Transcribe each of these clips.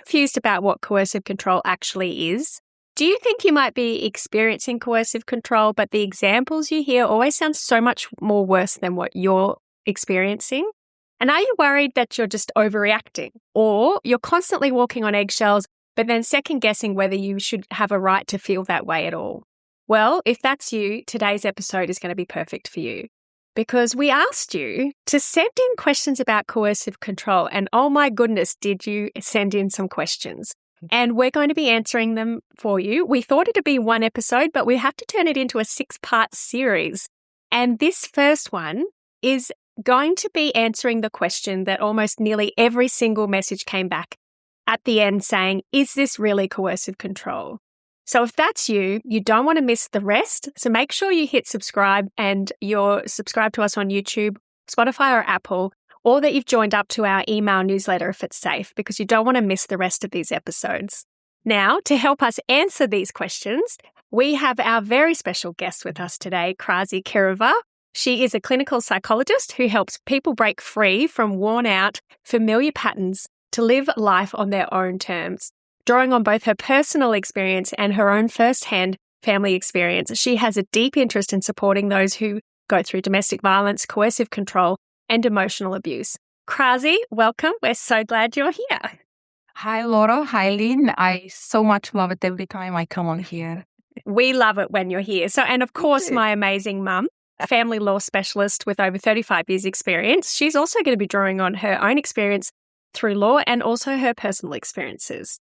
confused about what coercive control actually is? Do you think you might be experiencing coercive control, but the examples you hear always sound so much more worse than what you're experiencing? And are you worried that you're just overreacting? Or you're constantly walking on eggshells, but then second guessing whether you should have a right to feel that way at all? Well, if that's you, today's episode is going to be perfect for you. Because we asked you to send in questions about coercive control. And oh my goodness, did you send in some questions? And we're going to be answering them for you. We thought it'd be one episode, but we have to turn it into a 6-part series. And this first one is going to be answering the question that almost nearly every single message came back at the end saying, is this really coercive control? So if that's you, you don't want to miss the rest. So make sure you hit subscribe and you're subscribed to us on YouTube, Spotify or Apple, or that you've joined up to our email newsletter if it's safe, because you don't want to miss the rest of these episodes. Now, to help us answer these questions, we have our very special guest with us today, Krasi Kirova. She is a clinical psychologist who helps people break free from worn-out, familiar patterns to live life on their own terms. Drawing on both her personal experience and her own first-hand family experience, she has a deep interest in supporting those who go through domestic violence, coercive control, and emotional abuse. Krasi, welcome. We're so glad you're here. Hi, Laura. Hi, Lynn. I so much love it every time I come on here. We love it when you're here. So, and of course, my amazing mum, family law specialist with over 35 years experience. She's also going to be drawing on her own experience through law and also her personal experiences.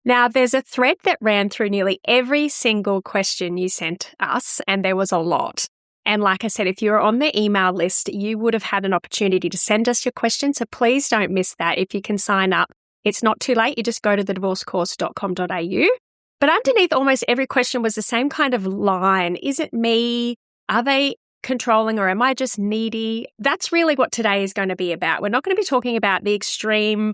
Now, there's a thread that ran through nearly every single question you sent us, and there was a lot. And like I said, if you're on the email list, you would have had an opportunity to send us your questions. So please don't miss that. If you can sign up, it's not too late. You just go to thedivorcecourse.com.au. But underneath almost every question was the same kind of line. Is it me? Are they controlling or am I just needy? That's really what today is going to be about. We're not going to be talking about the extreme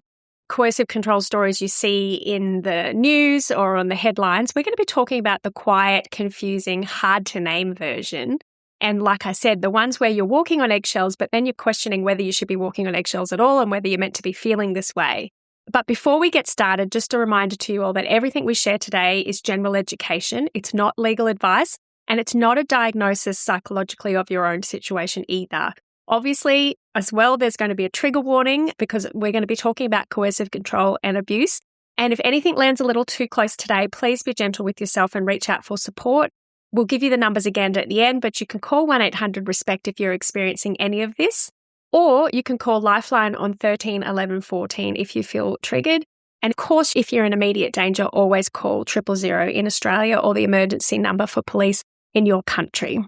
coercive control stories you see in the news or on the headlines. We're going to be talking about the quiet, confusing, hard to name version. And like I said, the ones where you're walking on eggshells, but then you're questioning whether you should be walking on eggshells at all and whether you're meant to be feeling this way. But before we get started, just a reminder to you all that everything we share today is general education. It's not legal advice. And it's not a diagnosis psychologically of your own situation either. Obviously, as well, there's going to be a trigger warning because we're going to be talking about coercive control and abuse. And if anything lands a little too close today, please be gentle with yourself and reach out for support. We'll give you the numbers again at the end, but you can call 1-800-RESPECT if you're experiencing any of this. Or you can call Lifeline on 13 11 14 if you feel triggered. And of course, if you're in immediate danger, always call 000 in Australia or the emergency number for police in your country.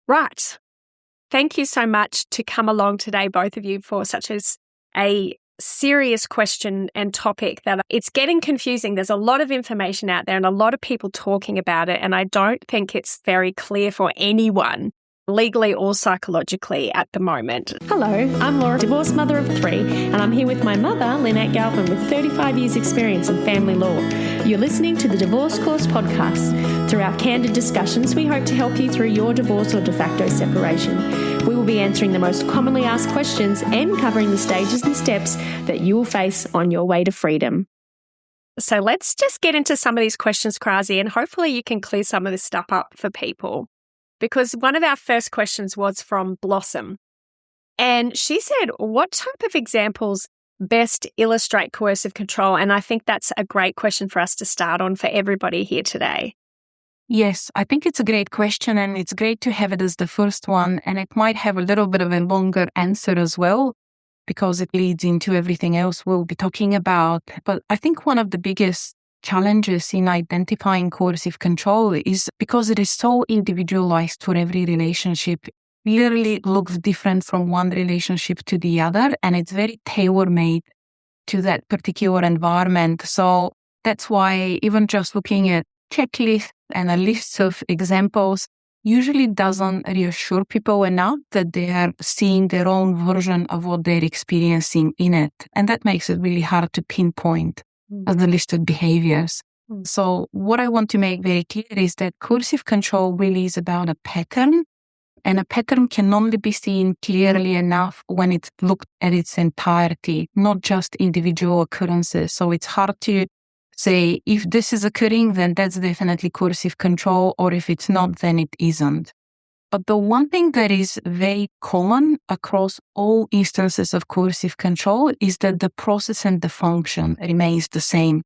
Right. Thank you so much to come along today, both of you, for such a serious question and topic that it's getting confusing. There's a lot of information out there and a lot of people talking about it. And I don't think it's very clear for anyone, legally or psychologically at the moment. Hello, I'm Laura, divorced mother of 3, and I'm here with my mother, Lynette Galvin, with 35 years experience in family law. You're listening to the Divorce Course podcast. Through our candid discussions, we hope to help you through your divorce or de facto separation. We will be answering the most commonly asked questions and covering the stages and steps that you will face on your way to freedom. So let's just get into some of these questions, Krasi, and hopefully you can clear some of this stuff up for people. Because one of our first questions was from Blossom. And she said, what type of examples best illustrate coercive control? And I think that's a great question for us to start on for everybody here today. Yes, I think it's a great question and it's great to have it as the first one. And it might have a little bit of a longer answer as well, because it leads into everything else we'll be talking about. But I think one of the biggest challenges in identifying coercive control is because it is so individualized for every relationship. Clearly looks different from one relationship to the other, and it's very tailor-made to that particular environment. So that's why even just looking at checklists and a list of examples usually doesn't reassure people enough that they are seeing their own version of what they're experiencing in it. And that makes it really hard to pinpoint as the listed behaviors. So what I want to make very clear is that coercive control really is about a pattern. And a pattern can only be seen clearly enough when it's looked at its entirety, not just individual occurrences. So it's hard to say, if this is occurring, then that's definitely coercive control, or if it's not, then it isn't. But the one thing that is very common across all instances of coercive control is that the process and the function remains the same.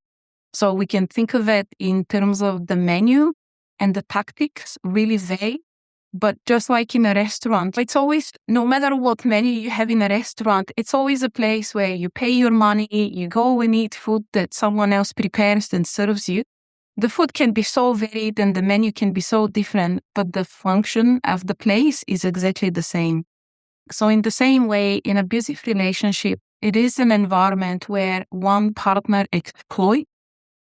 So we can think of it in terms of the menu, and the tactics really vary. But just like in a restaurant, it's always, no matter what menu you have in a restaurant, it's always a place where you pay your money, you go and eat food that someone else prepares and serves you. The food can be so varied and the menu can be so different, but the function of the place is exactly the same. So in the same way, in an abusive relationship, it is an environment where one partner exploits,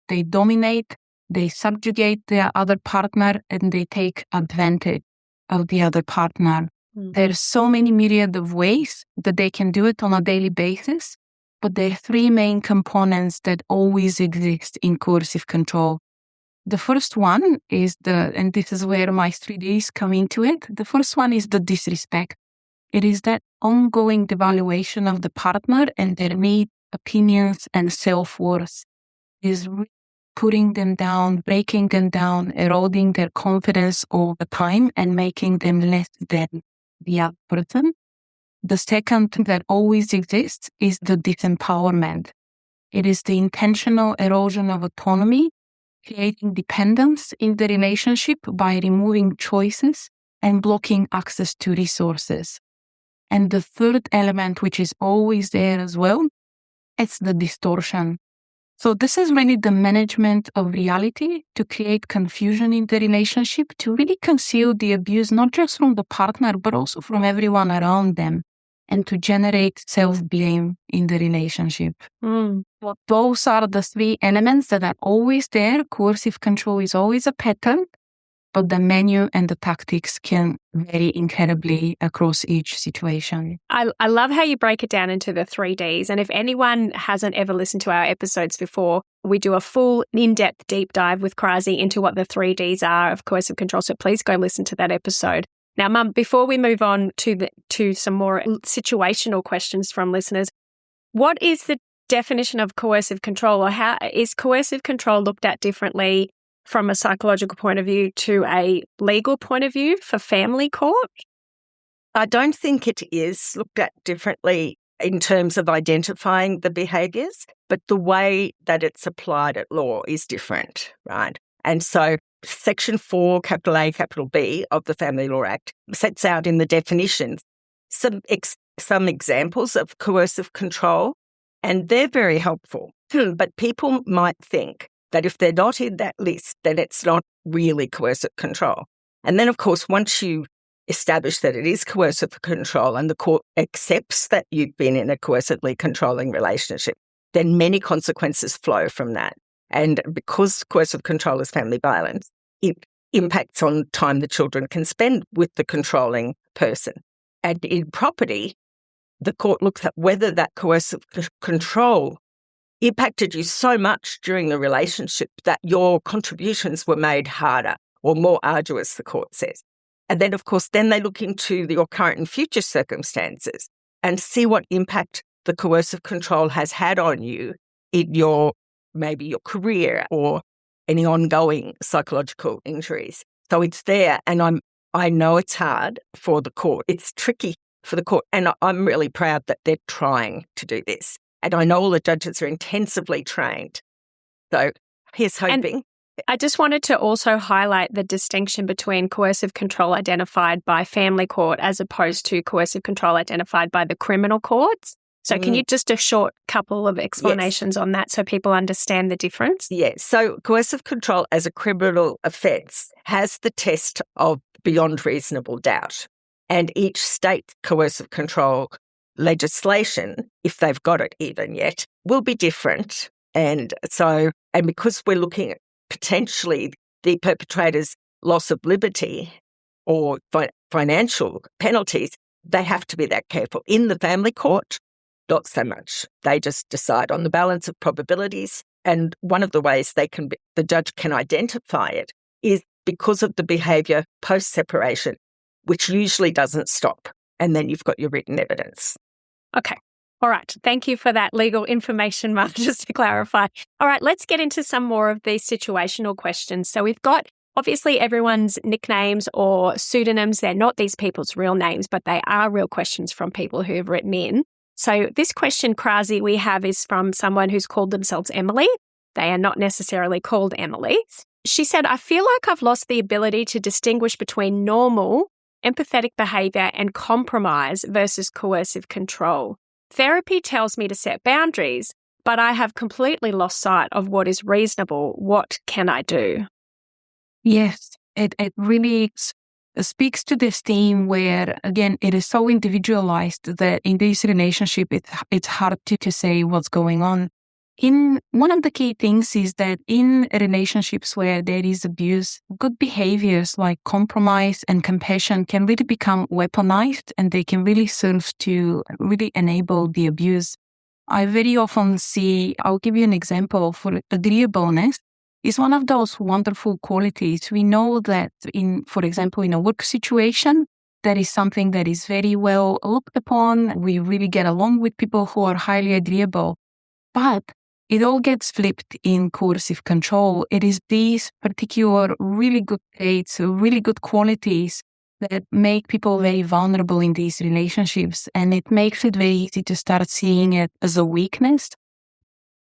they dominate, they subjugate their other partner, and they take advantage of the other partner. There's so many myriad of ways that they can do it on a daily basis, but there are three main components that always exist in coercive control. The first one is and this is where my 3Ds come into it. The first one is the disrespect. It is that ongoing devaluation of the partner and their needs, opinions, and self-worth. Is putting them down, breaking them down, eroding their confidence all the time and making them less than the other person. The second thing that always exists is the disempowerment. It is the intentional erosion of autonomy, creating dependence in the relationship by removing choices and blocking access to resources. And the third element, which is always there as well, it's the distortion. So this is really the management of reality to create confusion in the relationship, to really conceal the abuse, not just from the partner, but also from everyone around them, and to generate self-blame in the relationship. Well, those are the three elements that are always there. Coercive control is always a pattern, but the menu and the tactics can vary incredibly across each situation. I love how you break it down into the 3Ds. And if anyone hasn't ever listened to our episodes before, we do a full in-depth deep dive with Krasi into what the 3Ds are of coercive control. So please go listen to that episode. Now, Mum, before we move on to some more situational questions from listeners, what is the definition of coercive control, or how is coercive control looked at differently from a psychological point of view to a legal point of view for family court? I don't think it is looked at differently in terms of identifying the behaviours, but the way that it's applied at law is different, right? And so Section 4, capital A, capital B of the Family Law Act sets out in the definitions some examples of coercive control, and they're very helpful. But people might think that if they're not in that list, then it's not really coercive control. And then, of course, once you establish that it is coercive control and the court accepts that you've been in a coercively controlling relationship, then many consequences flow from that. And because coercive control is family violence, it impacts on time the children can spend with the controlling person. And in property, the court looks at whether that coercive control impacted you so much during the relationship that your contributions were made harder or more arduous, the court says. And then, of course, then they look into your current and future circumstances and see what impact the coercive control has had on you in maybe your career or any ongoing psychological injuries. So it's there, and I know it's hard for the court. It's tricky for the court, and I'm really proud that they're trying to do this. And I know all the judges are intensively trained. So here's hoping. And I just wanted to also highlight the distinction between coercive control identified by family court as opposed to coercive control identified by the criminal courts. So can you just a short couple of explanations on that so people understand the difference? Yes. So coercive control as a criminal offence has the test of beyond reasonable doubt. And each state coercive control legislation, if they've got it even yet, will be different. And because we're looking at potentially the perpetrator's loss of liberty or financial penalties, they have to be that careful. In the family court, not so much. They just decide on the balance of probabilities. And one of the ways the judge can identify it is because of the behaviour post-separation. which usually doesn't stop. And then you've got your written evidence. Okay. All right. Thank you for that legal information, Mark, just to clarify. All right, let's get into some more of these situational questions. So we've got obviously everyone's nicknames or pseudonyms. They're not these people's real names, but they are real questions from people who have written in. So this question, Krasi, we have is from someone who's called themselves Emily. They are not necessarily called Emily. She said, I feel like I've lost the ability to distinguish between normal, empathetic behavior and compromise versus coercive control. Therapy tells me to set boundaries, but I have completely lost sight of what is reasonable. What can I do? Yes, it really speaks to this theme where, again, it is so individualized that in this relationship, it's hard to say what's going on. One of the key things is that in relationships where there is abuse, good behaviors like compromise and compassion can really become weaponized, and they can really serve to really enable the abuse. I very often see, I'll give you an example, for agreeableness is one of those wonderful qualities. We know that for example, in a work situation, that is something that is very well looked upon. We really get along with people who are highly agreeable. But it all gets flipped in coercive control. It is these particular really good traits, really good qualities that make people very vulnerable in these relationships. And it makes it very easy to start seeing it as a weakness.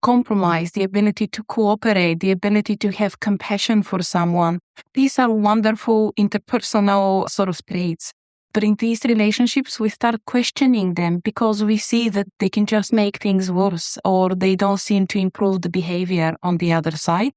Compromise, the ability to cooperate, the ability to have compassion for someone. These are wonderful interpersonal sort of traits. But in these relationships, we start questioning them because we see that they can just make things worse or they don't seem to improve the behavior on the other side.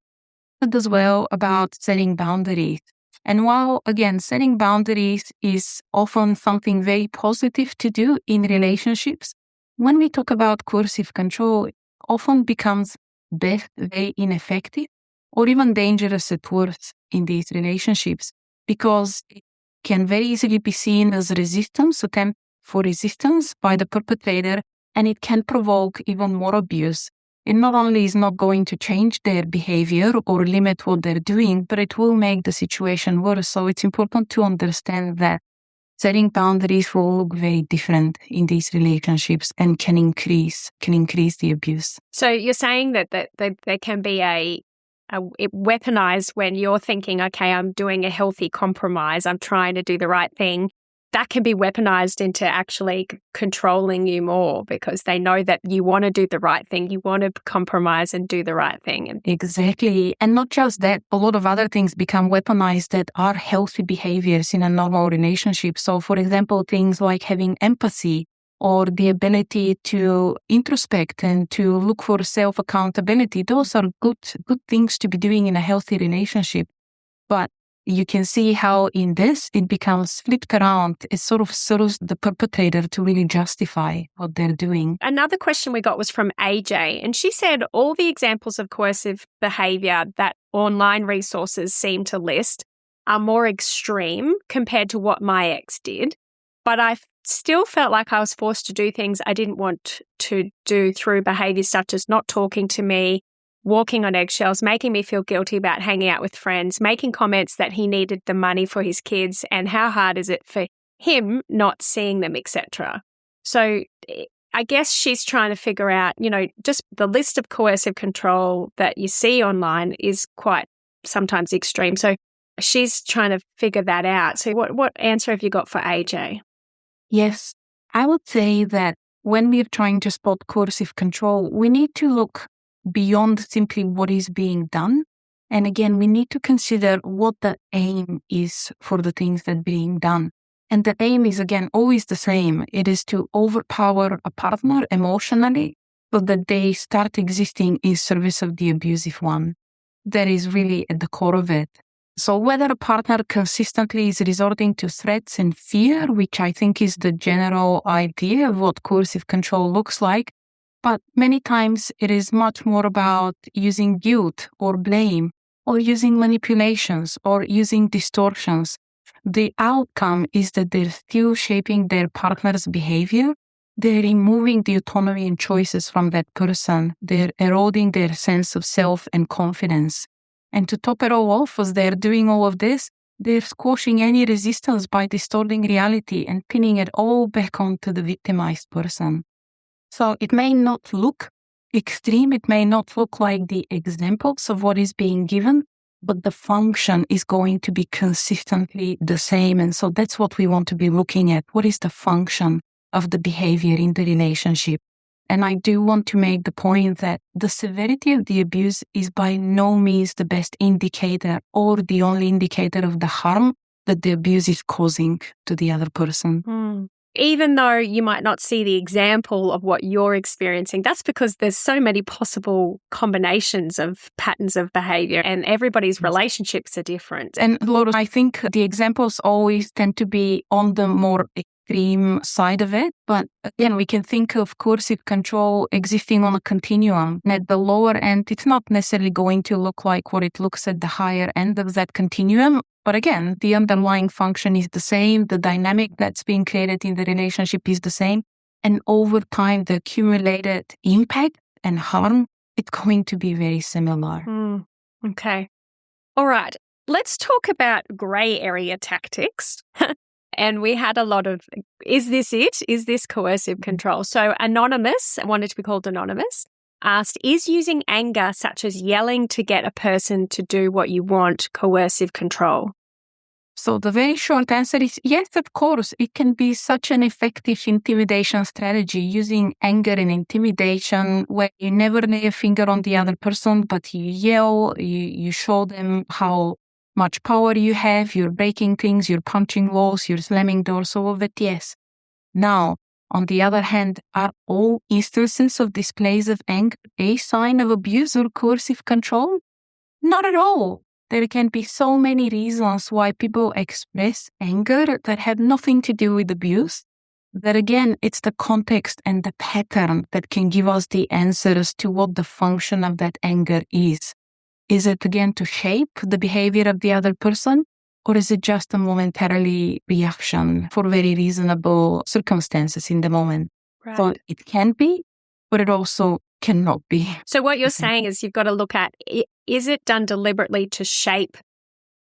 But as well about setting boundaries. And while, again, setting boundaries is often something very positive to do in relationships, when we talk about coercive control, it often becomes very ineffective or even dangerous at worst in these relationships because it can very easily be seen as attempt for resistance by the perpetrator, and it can provoke even more abuse. It not only is not going to change their behavior or limit what they're doing, but it will make the situation worse. So it's important to understand that setting boundaries will look very different in these relationships and can increase the abuse. So you're saying that there can be it weaponized when you're thinking, okay, I'm doing a healthy compromise, I'm trying to do the right thing. That can be weaponized into actually controlling you more because they know that you want to do the right thing, you want to compromise and do the right thing. Exactly. And not just that, a lot of other things become weaponized that are healthy behaviors in a normal relationship. So, for example, things like having empathy or the ability to introspect and to look for self-accountability. Those are good things to be doing in a healthy relationship. But you can see how in this, it becomes flipped around. It sort of serves the perpetrator to really justify what they're doing. Another question we got was from AJ, and she said all the examples of coercive behavior that online resources seem to list are more extreme compared to what my ex did. But I still felt like I was forced to do things I didn't want to do through behaviors such as not talking to me, walking on eggshells, making me feel guilty about hanging out with friends, making comments that he needed the money for his kids and how hard is it for him not seeing them, etc. So I guess she's trying to figure out, just the list of coercive control that you see online is quite sometimes extreme. So she's trying to figure that out. So what answer have you got for AJ? Yes, I would say that when we're trying to spot coercive control, we need to look beyond simply what is being done. And again, we need to consider what the aim is for the things that are being done. And the aim is, again, always the same. It is to overpower a partner emotionally so that they start existing in service of the abusive one. That is really at the core of it. So whether a partner consistently is resorting to threats and fear, which I think is the general idea of what coercive control looks like, but many times it is much more about using guilt or blame or using manipulations or using distortions. The outcome is that they're still shaping their partner's behavior. They're removing the autonomy and choices from that person. They're eroding their sense of self and confidence. And to top it all off, as they're doing all of this, they're squashing any resistance by distorting reality and pinning it all back onto the victimized person. So it may not look extreme, it may not look like the examples of what is being given, but the function is going to be consistently the same. And so that's what we want to be looking at. What is the function of the behavior in the relationship? And I do want to make the point that the severity of the abuse is by no means the best indicator or the only indicator of the harm that the abuse is causing to the other person. Even though you might not see the example of what you're experiencing, that's because there's so many possible combinations of patterns of behavior and everybody's relationships are different. And Laura, I think the examples always tend to be on the more extreme side of it. But again, we can think of coercive control existing on a continuum. And at the lower end, it's not necessarily going to look like what it looks at the higher end of that continuum. But again, the underlying function is the same. The dynamic that's being created in the relationship is the same. And over time, the accumulated impact and harm, it's going to be very similar. Okay. All right. Let's talk about grey area tactics. And we had a lot of, is this it? Is this coercive control? So Anonymous, I wanted to be called Anonymous, asked, is using anger such as yelling to get a person to do what you want coercive control? So the very short answer is yes, of course. It can be such an effective intimidation strategy, using anger and intimidation where you never lay a finger on the other person, but you yell, you show them how much power you have, you're breaking things, you're punching walls, you're slamming doors, all of it, yes. Now, on the other hand, are all instances of displays of anger a sign of abuse or coercive control? Not at all. There can be so many reasons why people express anger that have nothing to do with abuse. That again, it's the context and the pattern that can give us the answers to what the function of that anger is. Is it again to shape the behavior of the other person? Or is it just a momentarily reaction for very reasonable circumstances in the moment? Right. So it can be, but it also cannot be. So what you're saying is you've got to look at, is it done deliberately to shape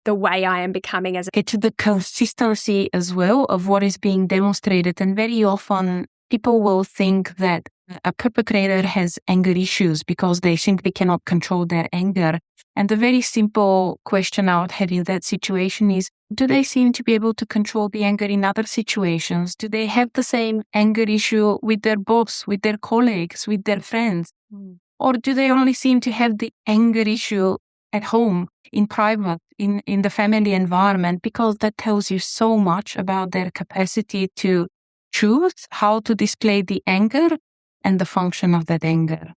the way I am becoming as a... It's the consistency as well of what is being demonstrated. And very often people will think that a perpetrator has anger issues because they simply cannot control their anger. And the very simple question I would have in that situation is, do they seem to be able to control the anger in other situations? Do they have the same anger issue with their boss, with their colleagues, with their friends? Or do they only seem to have the anger issue at home, in private, in the family environment? Because that tells you so much about their capacity to choose how to display the anger and the function of that anger.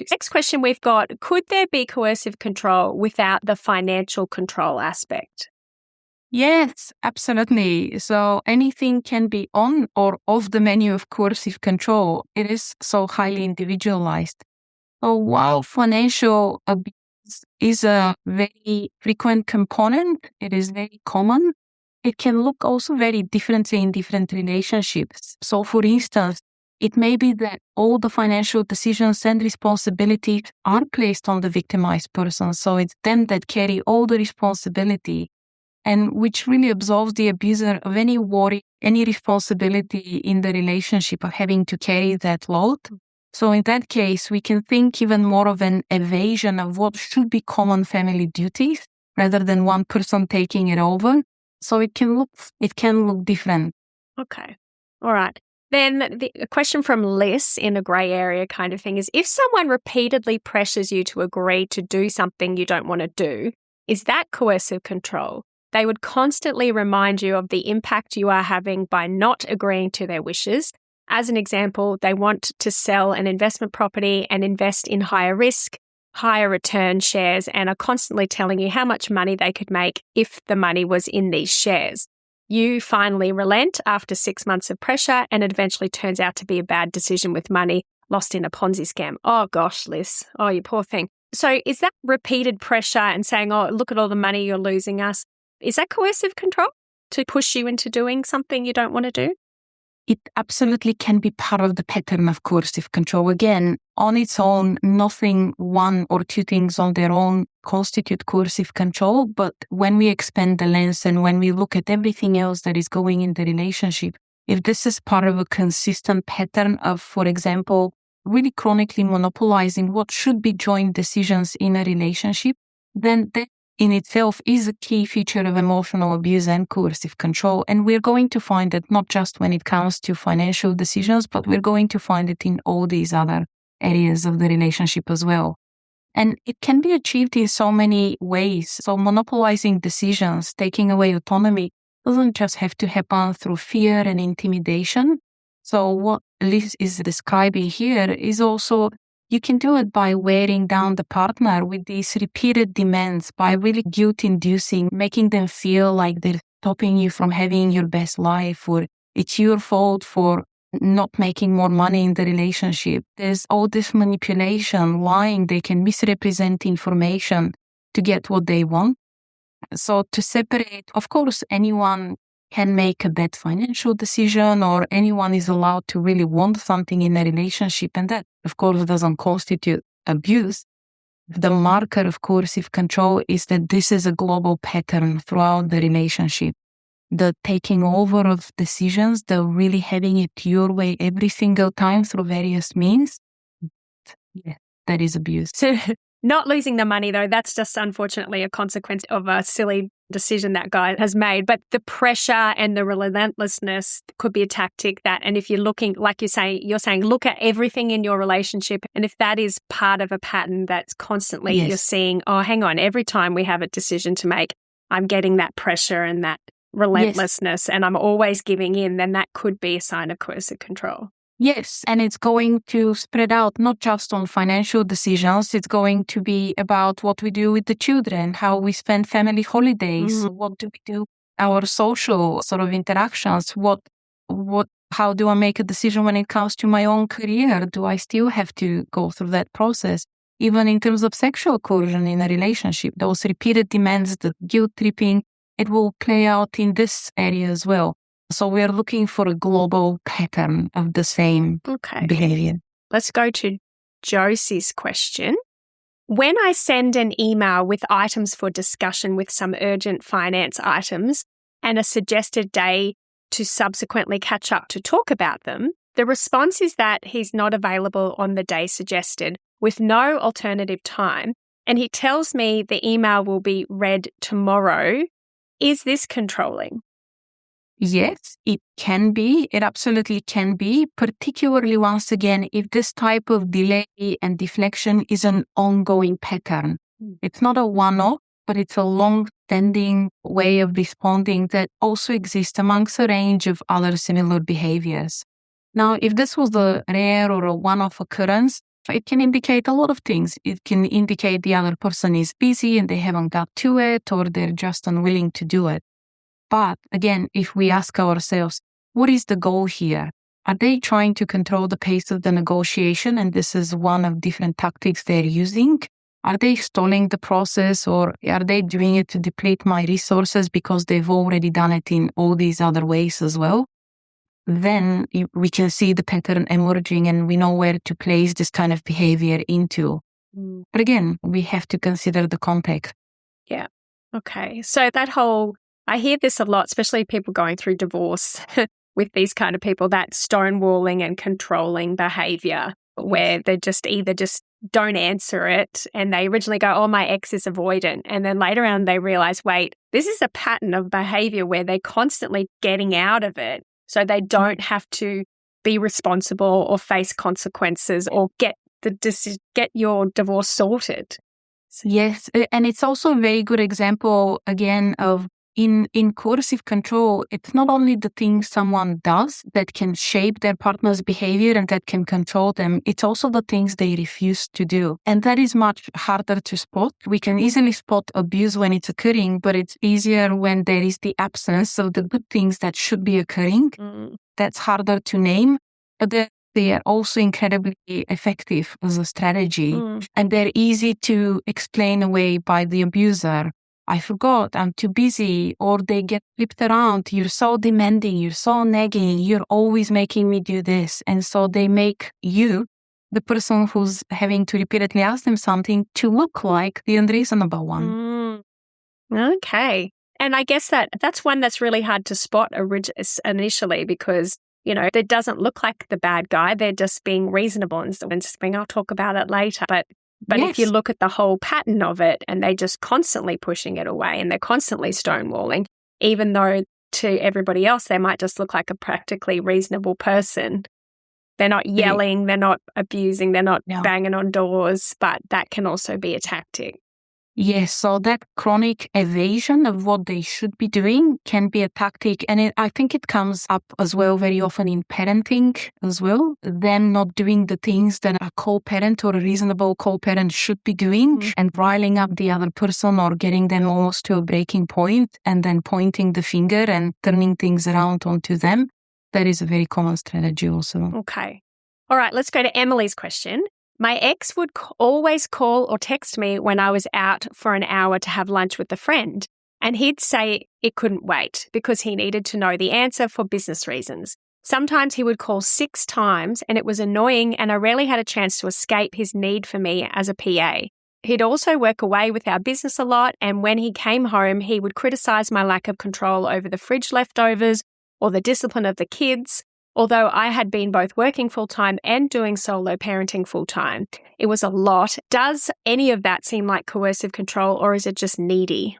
Next question we've got, could there be coercive control without the financial control aspect? Yes, absolutely. So anything can be on or off the menu of coercive control. It is so highly individualized. So while financial abuse is a very frequent component, it is very common, it can look also very differently in different relationships. So for instance, it may be that all the financial decisions and responsibilities are placed on the victimized person. So it's them that carry all the responsibility, and which really absolves the abuser of any worry, any responsibility in the relationship of having to carry that load. So in that case, we can think even more of an evasion of what should be common family duties rather than one person taking it over. So it can look different. Okay. All right. Then the question from Liz in a grey area kind of thing is, if someone repeatedly pressures you to agree to do something you don't want to do, is that coercive control? They would constantly remind you of the impact you are having by not agreeing to their wishes. As an example, they want to sell an investment property and invest in higher risk, higher return shares, and are constantly telling you how much money they could make if the money was in these shares. You finally relent after 6 months of pressure, and it eventually turns out to be a bad decision with money lost in a Ponzi scam. Oh gosh, Liz. Oh, you poor thing. So is that repeated pressure and saying, oh, look at all the money you're losing us? Is that coercive control to push you into doing something you don't want to do? it absolutely can be part of the pattern of coercive control. Again, on its own, nothing, one or two things on their own constitute coercive control. But when we expand the lens and when we look at everything else that is going in the relationship, if this is part of a consistent pattern of, for example, really chronically monopolizing what should be joint decisions in a relationship, then that in itself is a key feature of emotional abuse and coercive control. And we're going to find it not just when it comes to financial decisions, but we're going to find it in all these other areas of the relationship as well. And it can be achieved in so many ways. So monopolizing decisions, taking away autonomy, doesn't just have to happen through fear and intimidation. So what Liz is describing here is also, you can do it by wearing down the partner with these repeated demands, by really guilt-inducing, making them feel like they're stopping you from having your best life, or it's your fault for not making more money in the relationship. There's all this manipulation, lying. They can misrepresent information to get what they want. So to separate, of course, anyone can make a bad financial decision, or anyone is allowed to really want something in a relationship, and that, of course, doesn't constitute abuse. The marker of coercive control is that this is a global pattern throughout the relationship. The taking over of decisions, the really having it your way every single time through various means, yeah, that is abuse. So not losing the money, though, that's just unfortunately a consequence of a silly decision that guy has made. But the pressure and the relentlessness could be a tactic that, and if you're looking, like you're saying, look at everything in your relationship. And if that is part of a pattern that's constantly You're seeing, oh, hang on, every time we have a decision to make, I'm getting that pressure and that relentlessness, and I'm always giving in, then that could be a sign of coercive control. Yes, and it's going to spread out not just on financial decisions. It's going to be about what we do with the children, how we spend family holidays, what do we do, our social sort of interactions, how do I make a decision when it comes to my own career? Do I still have to go through that process? Even in terms of sexual coercion in a relationship, those repeated demands, the guilt tripping, it will play out in this area as well. So we're looking for a global pattern of the same behavior. Let's go to Josie's question. When I send an email with items for discussion with some urgent finance items and a suggested day to subsequently catch up to talk about them, the response is that he's not available on the day suggested with no alternative time, and he tells me the email will be read tomorrow. Is this controlling? Yes, it can be. It absolutely can be, particularly once again, if this type of delay and deflection is an ongoing pattern. It's not a one-off, but it's a long-standing way of responding that also exists amongst a range of other similar behaviors. Now, if this was a rare or a one-off occurrence, it can indicate a lot of things. It can indicate the other person is busy and they haven't got to it, or they're just unwilling to do it. But again, if we ask ourselves, what is the goal here? Are they trying to control the pace of the negotiation? And this is one of different tactics they're using. Are they stalling the process, or are they doing it to deplete my resources because they've already done it in all these other ways as well? Then we can see the pattern emerging and we know where to place this kind of behavior into. But again, we have to consider the context. Yeah. Okay. So that whole, I hear this a lot, especially people going through divorce with these kind of people, that stonewalling and controlling behavior where they just either just don't answer it and they originally go, oh, my ex is avoidant. And then later on they realize, wait, this is a pattern of behavior where they're constantly getting out of it so they don't have to be responsible or face consequences or get your divorce sorted. Yes, and it's also a very good example, again, of in coercive control, it's not only the things someone does that can shape their partner's behavior and that can control them, it's also the things they refuse to do. And that is much harder to spot. We can easily spot abuse when it's occurring, but it's easier when there is the absence of the good things that should be occurring. That's harder to name, but they are also incredibly effective as a strategy. And they're easy to explain away by the abuser. I forgot, I'm too busy, or they get flipped around. You're so demanding, you're so nagging, you're always making me do this. And so they make you, the person who's having to repeatedly ask them something, to look like the unreasonable one. Okay. And I guess that's one that's really hard to spot initially because, it doesn't look like the bad guy. They're just being reasonable and spring. I'll talk about it later. But Yes. if you look at the whole pattern of it and they're just constantly pushing it away and they're constantly stonewalling, even though to everybody else they might just look like a practically reasonable person. They're not yelling, they're not abusing, they're not banging on doors, but that can also be a tactic. Yes, so that chronic evasion of what they should be doing can be a tactic. And I think it comes up as well very often in parenting as well. Them not doing the things that a co-parent or a reasonable co-parent should be doing and riling up the other person or getting them almost to a breaking point and then pointing the finger and turning things around onto them. That is a very common strategy also. Okay. All right, let's go to Emily's question. My ex would always call or text me when I was out for an hour to have lunch with a friend, and he'd say it couldn't wait because he needed to know the answer for business reasons. Sometimes he would call 6 times, and it was annoying, and I rarely had a chance to escape his need for me as a PA. He'd also work away with our business a lot, and when he came home, he would criticize my lack of control over the fridge leftovers or the discipline of the kids. Although I had been both working full-time and doing solo parenting full-time, it was a lot. Does any of that seem like coercive control or is it just needy?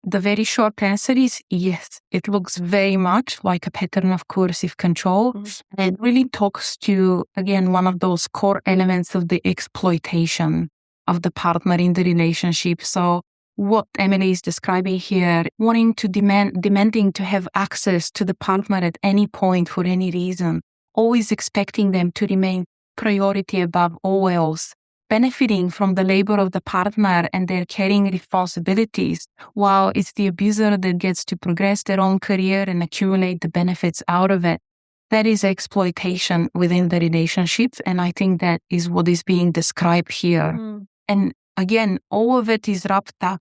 The very short answer is yes. It looks very much like a pattern of coercive control. And it really talks to, again, one of those core elements of the exploitation of the partner in the relationship. So what Emily is describing here, wanting to demanding to have access to the partner at any point for any reason, always expecting them to remain priority above all else, benefiting from the labor of the partner and their caring responsibilities, while it's the abuser that gets to progress their own career and accumulate the benefits out of it. That is exploitation within the relationship, and I think that is what is being described here. And again, all of it is wrapped up.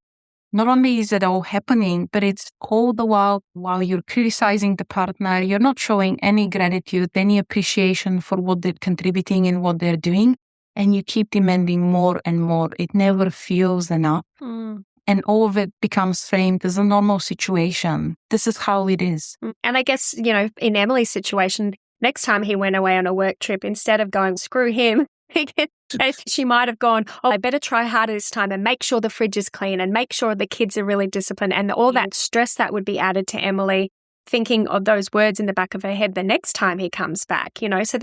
Not only is it all happening, but it's all the while you're criticizing the partner, you're not showing any gratitude, any appreciation for what they're contributing and what they're doing, and you keep demanding more and more. It never feels enough. And all of it becomes framed as a normal situation. This is how it is. And I guess, in Emily's situation, next time he went away on a work trip, instead of going, screw him, she might have gone, I better try harder this time and make sure the fridge is clean and make sure the kids are really disciplined, and all that stress that would be added to Emily thinking of those words in the back of her head the next time he comes back, So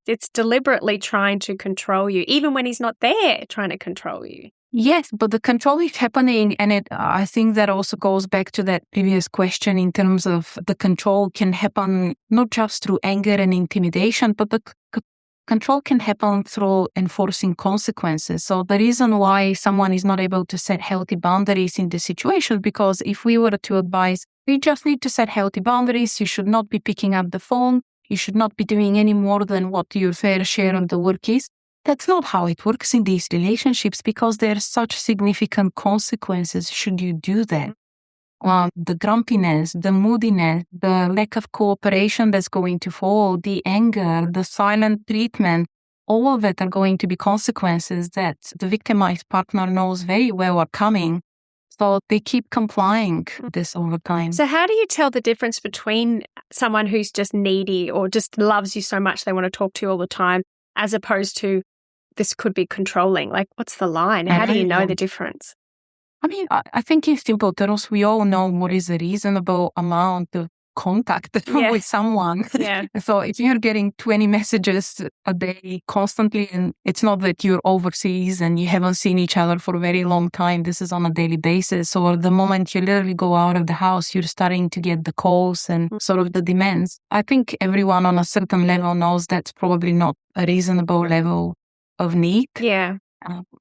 it's deliberately trying to control you, even when he's not there trying to control you. Yes, but the control is happening, and I think that also goes back to that previous question in terms of the control can happen not just through anger and intimidation, but the control can happen through enforcing consequences. So the reason why someone is not able to set healthy boundaries in this situation, because if we were to advise, you just need to set healthy boundaries, you should not be picking up the phone, you should not be doing any more than what your fair share of the work is. That's not how it works in these relationships, because there are such significant consequences should you do that. The grumpiness, the moodiness, the lack of cooperation that's going to follow, the anger, the silent treatment, all of it are going to be consequences that the victimized partner knows very well are coming. So they keep complying this over time. So how do you tell the difference between someone who's just needy or just loves you so much they want to talk to you all the time, as opposed to this could be controlling? Like, what's the line? How do you know the difference? I think in simple terms, we all know what is a reasonable amount of contact with someone. So if you're getting 20 messages a day constantly, and it's not that you're overseas and you haven't seen each other for a very long time, this is on a daily basis, or the moment you literally go out of the house, you're starting to get the calls and sort of the demands. I think everyone on a certain level knows that's probably not a reasonable level of need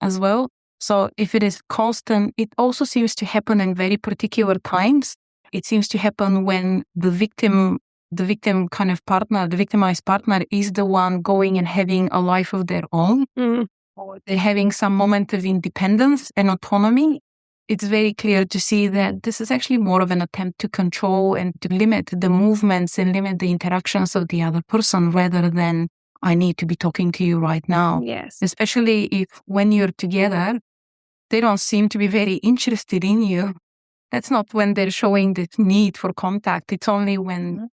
as well. So if it is constant, it also seems to happen in very particular times. It seems to happen when the victim kind of partner, the victimized partner, is the one going and having a life of their own, or they're having some moment of independence and autonomy. it's very clear to see that this is actually more of an attempt to control and to limit the movements and limit the interactions of the other person rather than I need to be talking to you right now. Yes. Especially if when you're together, they don't seem to be very interested in you. That's not when they're showing the need for contact. It's only when...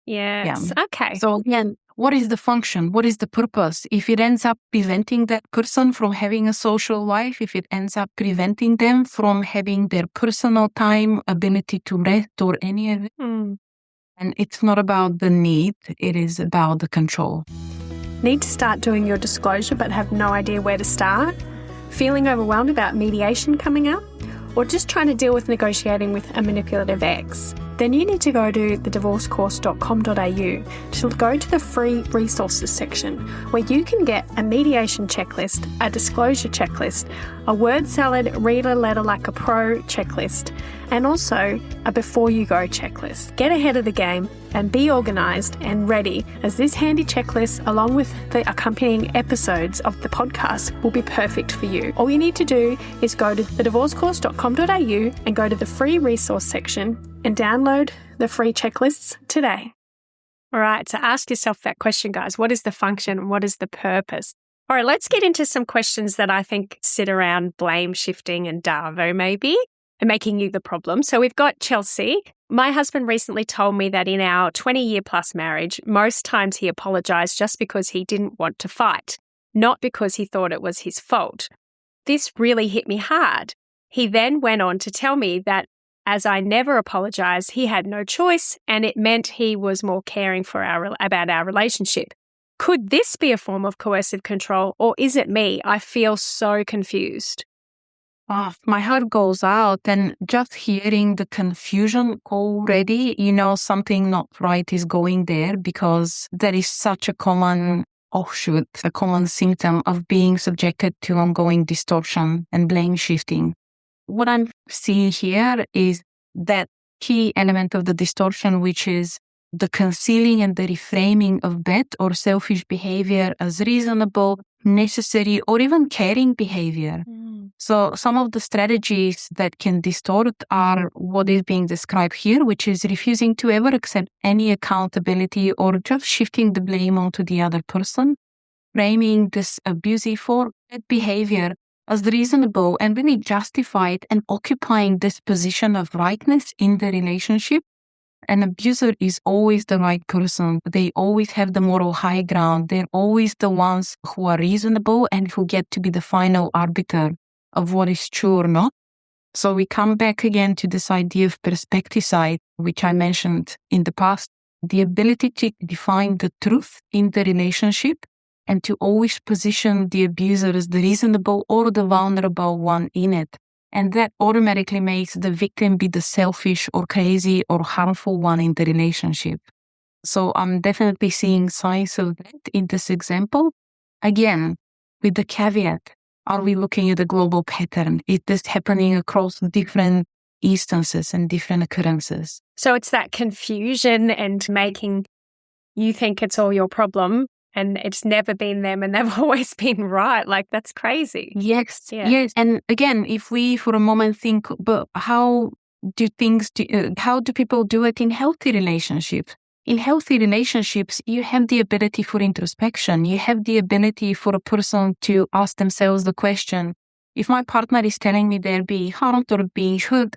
Yes. Yeah. Okay. So again, what is the function? What is the purpose? If it ends up preventing that person from having a social life, if it ends up preventing them from having their personal time, ability to rest or any of it, and it's not about the need, it is about the control. Need to start doing your disclosure but have no idea where to start? Feeling overwhelmed about mediation coming up? Or just trying to deal with negotiating with a manipulative ex? Then you need to go to thedivorcecourse.com.au to go to the free resources section where you can get a mediation checklist, a disclosure checklist, a word salad, read a letter like a pro checklist, and also a before you go checklist. Get ahead of the game and be organised and ready, as this handy checklist, along with the accompanying episodes of the podcast, will be perfect for you. All you need to do is go to thedivorcecourse.com.au and go to the free resource section and download the free checklists today. All right, so ask yourself that question, guys. What is the function and what is the purpose? All right, let's get into some questions that I think sit around blame shifting and DARVO maybe, and making you the problem. So we've got Chelsea. My husband recently told me that in our 20-year plus marriage, most times he apologised just because he didn't want to fight, not because he thought it was his fault. This really hit me hard. He then went on to tell me that as I never apologised, he had no choice, and it meant he was more caring about our relationship. Could this be a form of coercive control, or is it me? I feel so confused. My heart goes out, and just hearing the confusion already, something not right is going there, because that is such a common offshoot, a common symptom of being subjected to ongoing distortion and blame shifting. What I'm seeing here is that key element of the distortion, which is the concealing and the reframing of bad or selfish behavior as reasonable, necessary, or even caring behavior. So some of the strategies that can distort are what is being described here, which is refusing to ever accept any accountability or just shifting the blame onto the other person, framing this abusive or bad behavior as reasonable and really justified, and occupying this position of rightness in the relationship. An abuser is always the right person. They always have the moral high ground. They're always the ones who are reasonable and who get to be the final arbiter of what is true or not. So we come back again to this idea of Perspecticide, which I mentioned in the past, the ability to define the truth in the relationship and to always position the abuser as the reasonable or the vulnerable one in it. And that automatically makes the victim be the selfish or crazy or harmful one in the relationship. So I'm definitely seeing signs of that in this example. Again, with the caveat, are we looking at a global pattern? Is this happening across different instances and different occurrences? So it's that confusion and making you think it's all your problem, and it's never been them and they've always been right. Like, that's crazy. Yes. Yeah. Yes. And again, if we for a moment think, but how do people do it in healthy relationships? In healthy relationships, you have the ability for introspection. You have the ability for a person to ask themselves the question, if my partner is telling me they're being harmed or being hurt,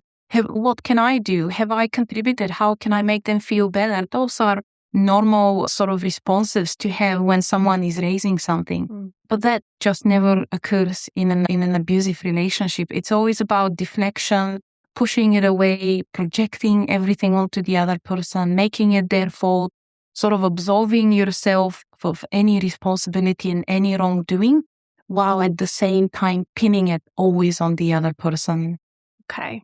what can I do? Have I contributed? How can I make them feel better? Those are normal sort of responses to have when someone is raising something. But that just never occurs in an abusive relationship. It's always about deflection, pushing it away, projecting everything onto the other person, making it their fault, sort of absolving yourself of any responsibility and any wrongdoing, while at the same time pinning it always on the other person. Okay.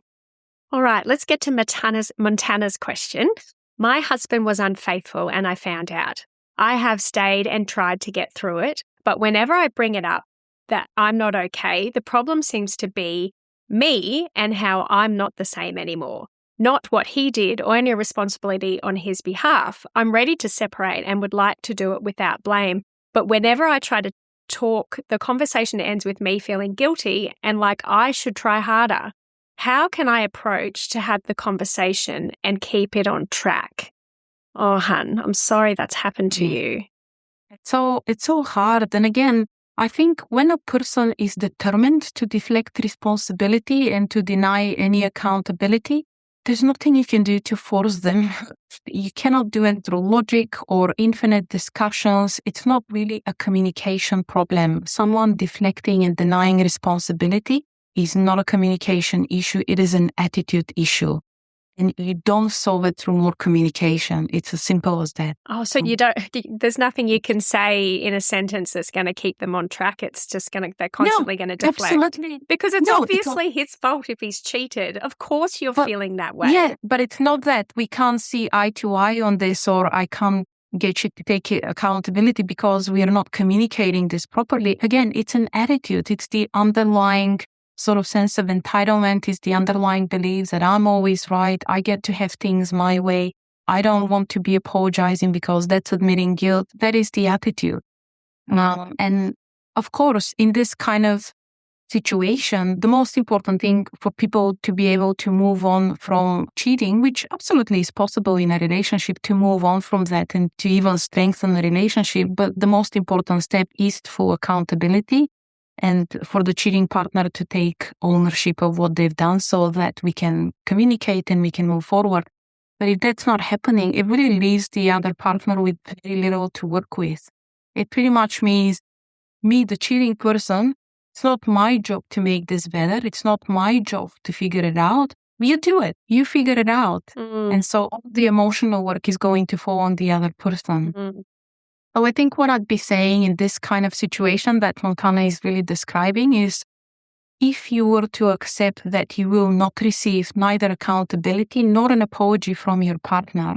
All right, let's get to Montana's question. My husband was unfaithful and I found out. I have stayed and tried to get through it, but whenever I bring it up that I'm not okay, the problem seems to be me and how I'm not the same anymore, not what he did or any responsibility on his behalf. I'm ready to separate and would like to do it without blame, but whenever I try to talk, the conversation ends with me feeling guilty and like I should try harder. how can I approach to have the conversation and keep it on track? Oh, hun, I'm sorry that's happened to you. It's so hard. And again, I think when a person is determined to deflect responsibility and to deny any accountability, there's nothing you can do to force them. You cannot do it through logic or infinite discussions. It's not really a communication problem. Someone deflecting and denying responsibility is not a communication issue. It is an attitude issue. And you don't solve it through more communication. It's as simple as that. Oh, so there's nothing you can say in a sentence that's going to keep them on track. It's just they're constantly going to deflect. Absolutely. Because it's obviously his fault if he's cheated. Of course you're feeling that way. Yeah, but it's not that. We can't see eye to eye on this, or I can't get you to take accountability because we are not communicating this properly. Again, it's an attitude. It's the underlying sort of sense of entitlement, is the underlying belief that I'm always right. I get to have things my way. I don't want to be apologizing because that's admitting guilt. That is the attitude. And of course, in this kind of situation, the most important thing for people to be able to move on from cheating, which absolutely is possible in a relationship, to move on from that and to even strengthen the relationship. But the most important step is full accountability, and for the cheating partner to take ownership of what they've done so that we can communicate and we can move forward. But if that's not happening, it really leaves the other partner with very little to work with. It pretty much means me, the cheating person, it's not my job to make this better. It's not my job to figure it out. You do it. You figure it out. And so all the emotional work is going to fall on the other person. So I think what I'd be saying in this kind of situation that Montana is really describing is, if you were to accept that you will not receive neither accountability nor an apology from your partner,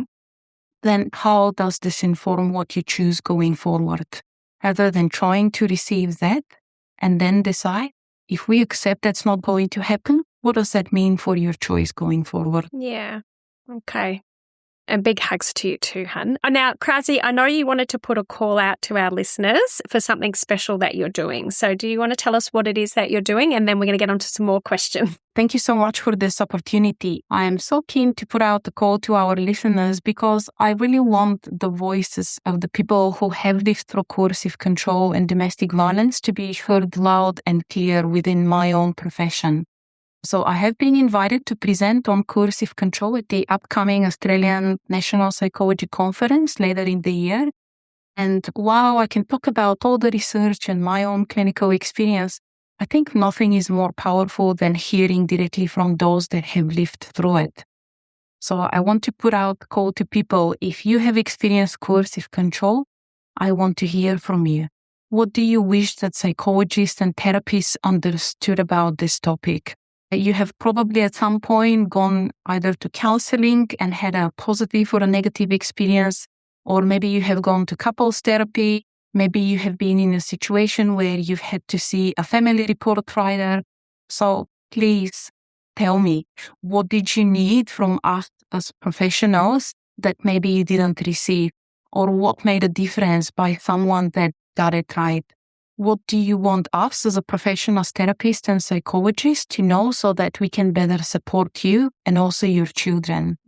then how does this inform what you choose going forward? Rather than trying to receive that and then decide, if we accept that's not going to happen, what does that mean for your choice going forward? Yeah. Okay. And big hugs to you too, hun. Now, Krasi, I know you wanted to put a call out to our listeners for something special that you're doing. So do you want to tell us what it is that you're doing? And then we're going to get on to some more questions. Thank you so much for this opportunity. I am so keen to put out a call to our listeners because I really want the voices of the people who have lived through coercive control and domestic violence to be heard loud and clear within my own profession. So I have been invited to present on coercive control at the upcoming Australian National Psychology Conference later in the year. And while I can talk about all the research and my own clinical experience, I think nothing is more powerful than hearing directly from those that have lived through it. So I want to put out a call to people. If you have experienced coercive control, I want to hear from you. What do you wish that psychologists and therapists understood about this topic? You have probably at some point gone either to counseling and had a positive or a negative experience, or maybe you have gone to couples therapy. Maybe you have been in a situation where you've had to see a family report writer. So please tell me, what did you need from us as professionals that maybe you didn't receive? Or what made a difference by someone that got it right? What do you want us as a profession, as therapists and psychologists to know so that we can better support you and also your children?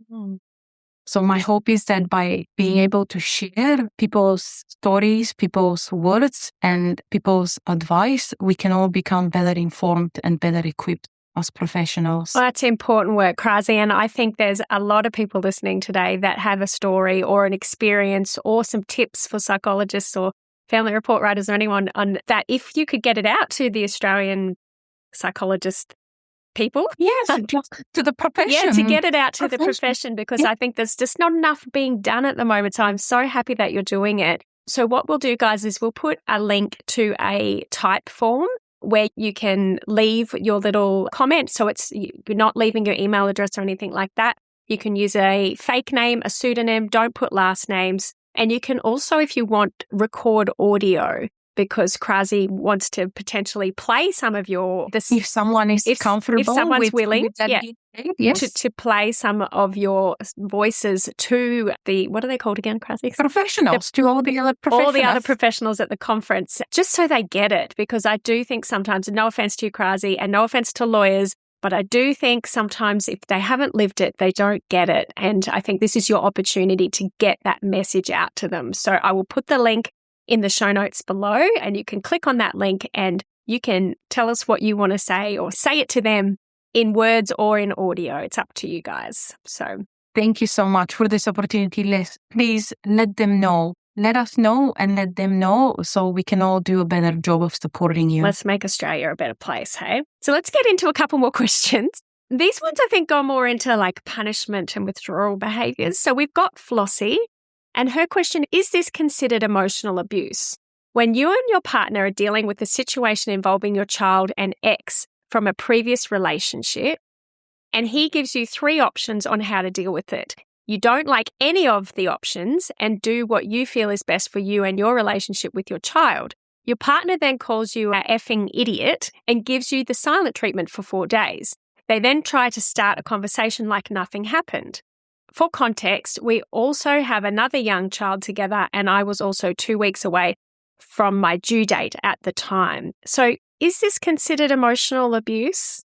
So my hope is that by being able to share people's stories, people's words, and people's advice, we can all become better informed and better equipped as professionals. Well, that's important work, Krasi. And I think there's a lot of people listening today that have a story or an experience or some tips for psychologists or family report writers or anyone on that. If you could get it out to the Australian psychologist people. Yes, just to the profession. Yeah, to get it out to the profession, because I think there's just not enough being done at the moment. So I'm so happy that you're doing it. So what we'll do, guys, is we'll put a link to a type form where you can leave your little comment. So you're not leaving your email address or anything like that. You can use a fake name, a pseudonym. Don't put last names. And you can also, if you want, record audio, because Krasi wants to potentially play some of your... If someone is comfortable. If someone's willing, with that yes. to play some of your voices to the... What are they called again, Krasi? Professionals, to all the other professionals. All the other professionals at the conference, just so they get it. Because I do think sometimes, no offense to you, Krasi, and no offense to lawyers, But I do think sometimes if they haven't lived it, they don't get it. And I think this is your opportunity to get that message out to them. So I will put the link in the show notes below, and you can click on that link and you can tell us what you want to say or say it to them in words or in audio. It's up to you guys. So thank you so much for this opportunity. Please let them know. Let us know and let them know so we can all do a better job of supporting you. Let's make Australia a better place, hey? So let's get into a couple more questions. These ones I think go more into like punishment and withdrawal behaviours. So we've got Flossie, and her question, is this considered emotional abuse? When you and your partner are dealing with a situation involving your child and ex from a previous relationship, and he gives you 3 options on how to deal with it. You don't like any of the options and do what you feel is best for you and your relationship with your child. Your partner then calls you an effing idiot and gives you the silent treatment for 4 days. They then try to start a conversation like nothing happened. For context, we also have another young child together, and I was also 2 weeks away from my due date at the time. So is this considered emotional abuse?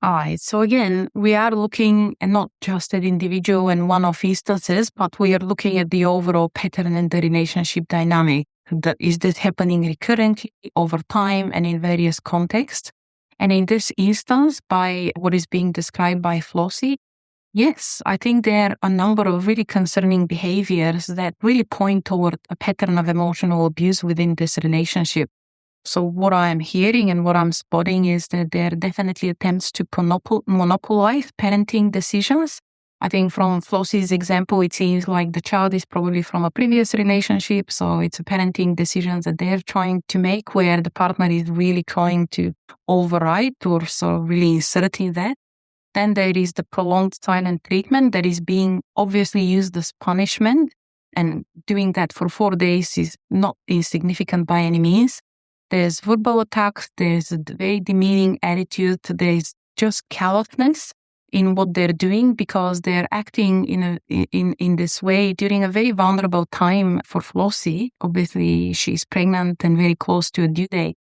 All right. So again, we are looking and not just at individual and one-off instances, but we are looking at the overall pattern and the relationship dynamic. Is this happening recurrently over time and in various contexts? And in this instance, by what is being described by Flossie, yes, I think there are a number of really concerning behaviors that really point toward a pattern of emotional abuse within this relationship. So what I'm hearing and what I'm spotting is that there are definitely attempts to monopolize parenting decisions. I think from Flossie's example, it seems like the child is probably from a previous relationship. So it's a parenting decision that they're trying to make where the partner is really trying to override or so really inserting that. Then there is the prolonged silent treatment that is being obviously used as punishment. And doing that for 4 days is not insignificant by any means. There's verbal attacks, there's a very demeaning attitude, there's just callousness in what they're doing because they're acting in this way during a very vulnerable time for Flossie. Obviously, she's pregnant and very close to a due date.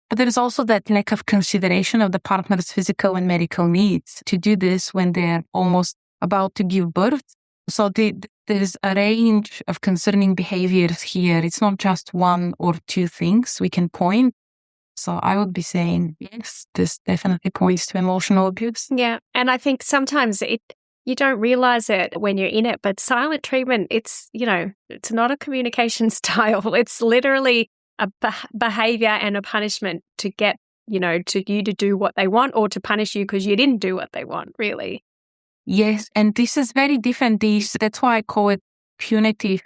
But there's also that lack of consideration of the partner's physical and medical needs to do this when they're almost about to give birth. So there's a range of concerning behaviors here. It's not just 1 or 2 things we can point. So I would be saying, yes, this definitely points to emotional abuse. Yeah. And I think sometimes you don't realize it when you're in it, but silent treatment, it's not a communication style. It's literally a behavior and a punishment to get, to you to do what they want or to punish you because you didn't do what they want, really. Yes, and this is very different. That's why I call it punitive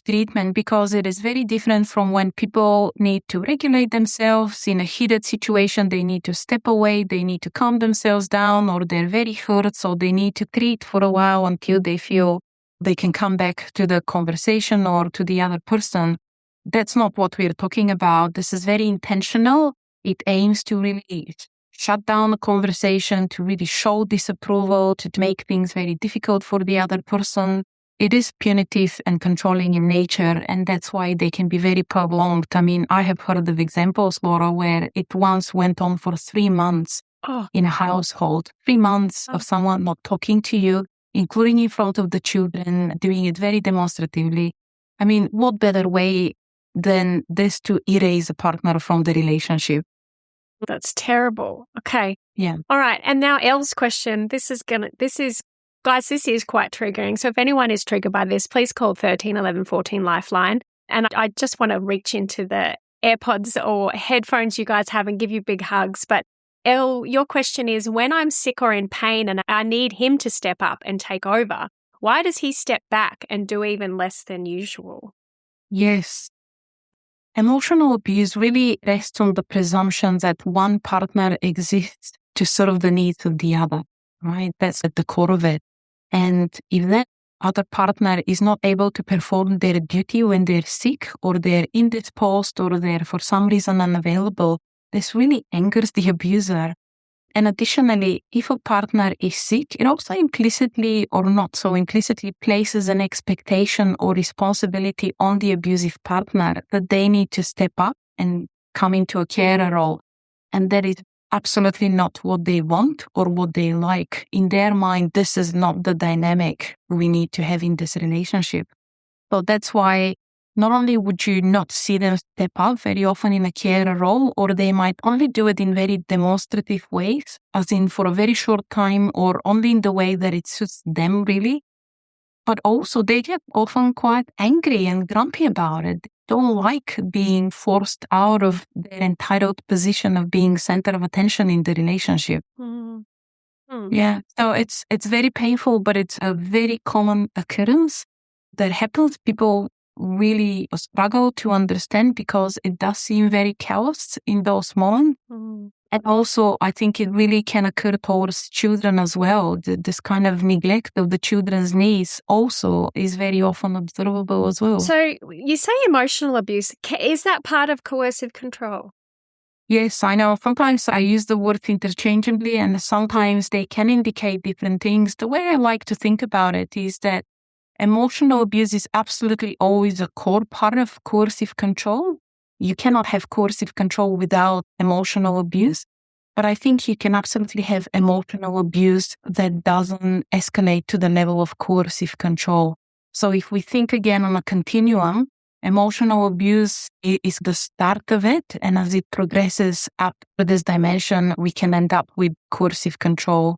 treatment, because it is very different from when people need to regulate themselves in a heated situation. They need to step away, they need to calm themselves down, or they're very hurt, so they need to treat for a while until they feel they can come back to the conversation or to the other person. That's not what we're talking about. This is very intentional. It aims to really shut down the conversation, to really show disapproval, to make things very difficult for the other person. It is punitive and controlling in nature, and that's why they can be very prolonged. I mean, I have heard of examples, Laura, where it once went on for 3 months in a household. 3 months of someone not talking to you, including in front of the children, doing it very demonstratively. I mean, what better way than this to erase a partner from the relationship? That's terrible. Okay. Yeah. All right. And now Elle's question. This is quite triggering. So if anyone is triggered by this, please call 13 11 14 Lifeline. And I just want to reach into the AirPods or headphones you guys have and give you big hugs. But Elle, your question is, when I'm sick or in pain and I need him to step up and take over, why does he step back and do even less than usual? Yes. Emotional abuse really rests on the presumption that one partner exists to serve the needs of the other, right? That's at the core of it. And if that other partner is not able to perform their duty when they're sick or they're indisposed or they're for some reason unavailable, this really angers the abuser. And additionally, if a partner is sick, it also implicitly or not so implicitly places an expectation or responsibility on the abusive partner that they need to step up and come into a carer role. And that is absolutely not what they want or what they like. In their mind, this is not the dynamic we need to have in this relationship. So that's why not only would you not see them step up very often in a carer role, or they might only do it in very demonstrative ways, as in for a very short time or only in the way that it suits them really. But also they get often quite angry and grumpy about it. They don't like being forced out of their entitled position of being center of attention in the relationship. Yeah, so it's very painful, but it's a very common occurrence that happens. People really struggle to understand because it does seem very chaos in those moments. And also, I think it really can occur towards children as well. This kind of neglect of the children's needs also is very often observable as well. So you say emotional abuse. Is that part of coercive control? Yes, I know. Sometimes I use the word interchangeably, and sometimes they can indicate different things. The way I like to think about it is that emotional abuse is absolutely always a core part of coercive control. You cannot have coercive control without emotional abuse. But I think you can absolutely have emotional abuse that doesn't escalate to the level of coercive control. So if we think again on a continuum, emotional abuse is the start of it. And as it progresses up to this dimension, we can end up with coercive control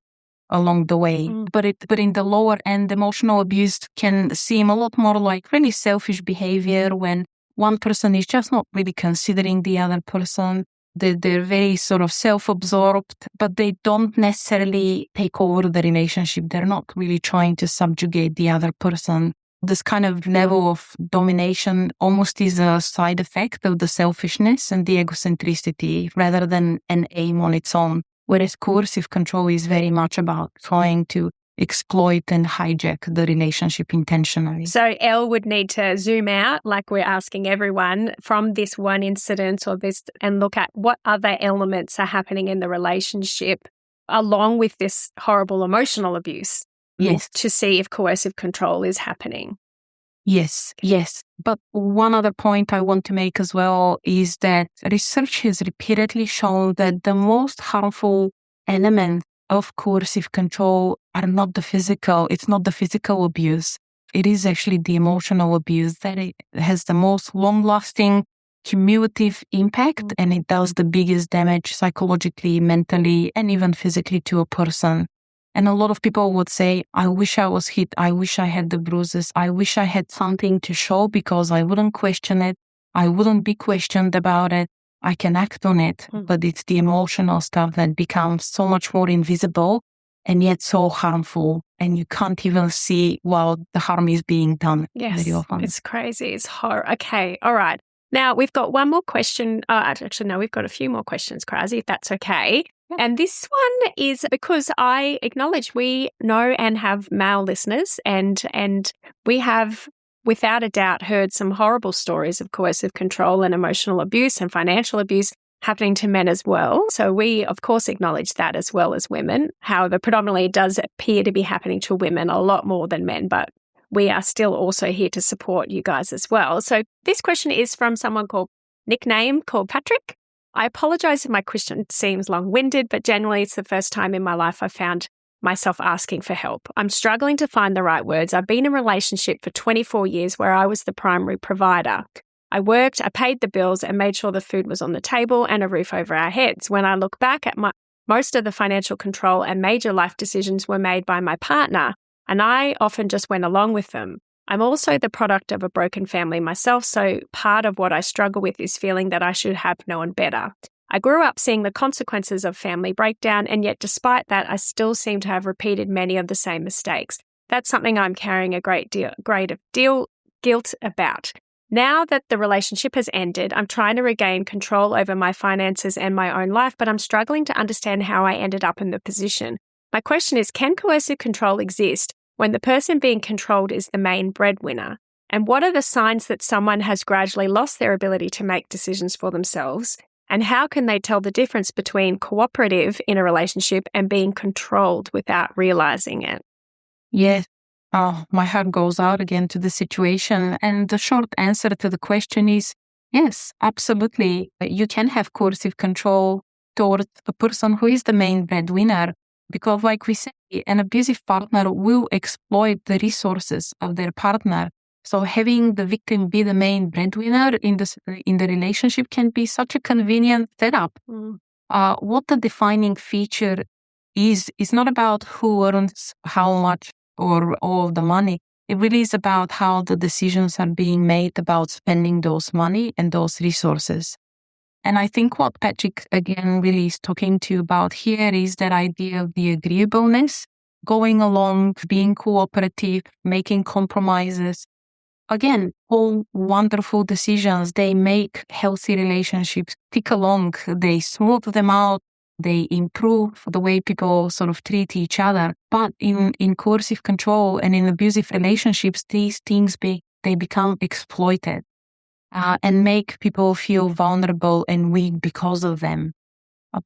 along the way. But in the lower end, emotional abuse can seem a lot more like really selfish behavior when one person is just not really considering the other person. They're very sort of self-absorbed, but they don't necessarily take over the relationship. They're not really trying to subjugate the other person. This kind of level of domination almost is a side effect of the selfishness and the egocentricity rather than an aim on its own. Whereas coercive control is very much about trying to exploit and hijack the relationship intentionally. So Elle would need to zoom out, like we're asking everyone, from this one incident or this, and look at what other elements are happening in the relationship along with this horrible emotional abuse. Yes. To see if coercive control is happening. Yes. But one other point I want to make as well is that research has repeatedly shown that the most harmful elements of coercive control are not the physical. It's not the physical abuse. It is actually the emotional abuse that it has the most long-lasting cumulative impact, and it does the biggest damage psychologically, mentally, and even physically to a person. And a lot of people would say, I wish I was hit. I wish I had the bruises. I wish I had something to show because I wouldn't question it. I wouldn't be questioned about it. I can act on it. But it's the emotional stuff that becomes so much more invisible and yet so harmful. And you can't even see while the harm is being done very often. It's crazy. It's horror. Okay. All right. Now, we've got one more question. Actually, no, we've got a few more questions, Krasi, if that's okay. And this one is because I acknowledge we know and have male listeners, and we have, without a doubt, heard some horrible stories of coercive control and emotional abuse and financial abuse happening to men as well. So we, of course, acknowledge that as well as women. However, predominantly it does appear to be happening to women a lot more than men, but we are still also here to support you guys as well. So this question is from someone called Patrick. I apologize if my question seems long-winded, but generally it's the first time in my life I've found myself asking for help. I'm struggling to find the right words. I've been in a relationship for 24 years where I was the primary provider. I worked, I paid the bills, and made sure the food was on the table and a roof over our heads. When I look back at most of the financial control and major life decisions were made by my partner, and I often just went along with them. I'm also the product of a broken family myself, so part of what I struggle with is feeling that I should have known better. I grew up seeing the consequences of family breakdown, and yet despite that, I still seem to have repeated many of the same mistakes. That's something I'm carrying a great deal guilt about. Now that the relationship has ended, I'm trying to regain control over my finances and my own life, but I'm struggling to understand how I ended up in the position. My question is, can coercive control exist when the person being controlled is the main breadwinner? And what are the signs that someone has gradually lost their ability to make decisions for themselves? And how can they tell the difference between cooperative in a relationship and being controlled without realizing it? Yes. Oh, my heart goes out again to the situation. And the short answer to the question is yes, absolutely. You can have coercive control towards the person who is the main breadwinner. Because like we say, an abusive partner will exploit the resources of their partner. So having the victim be the main breadwinner in the relationship can be such a convenient setup. What the defining feature is not about who earns how much or all the money. It really is about how the decisions are being made about spending those money and those resources. And I think what Patrick, again, really is talking to you about here is that idea of the agreeableness, going along, being cooperative, making compromises. Again, all wonderful decisions. They make healthy relationships tick along. They smooth them out. They improve the way people sort of treat each other. But in coercive control and in abusive relationships, these things they become exploited and make people feel vulnerable and weak because of them.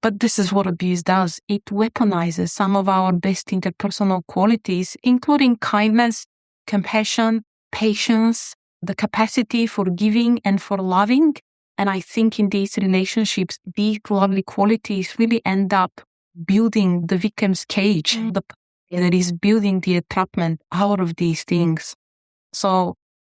But this is what abuse does. It weaponizes some of our best interpersonal qualities, including kindness, compassion, patience, the capacity for giving and for loving. And I think in these relationships, these lovely qualities really end up building the victim's cage, that is building the entrapment out of these things. So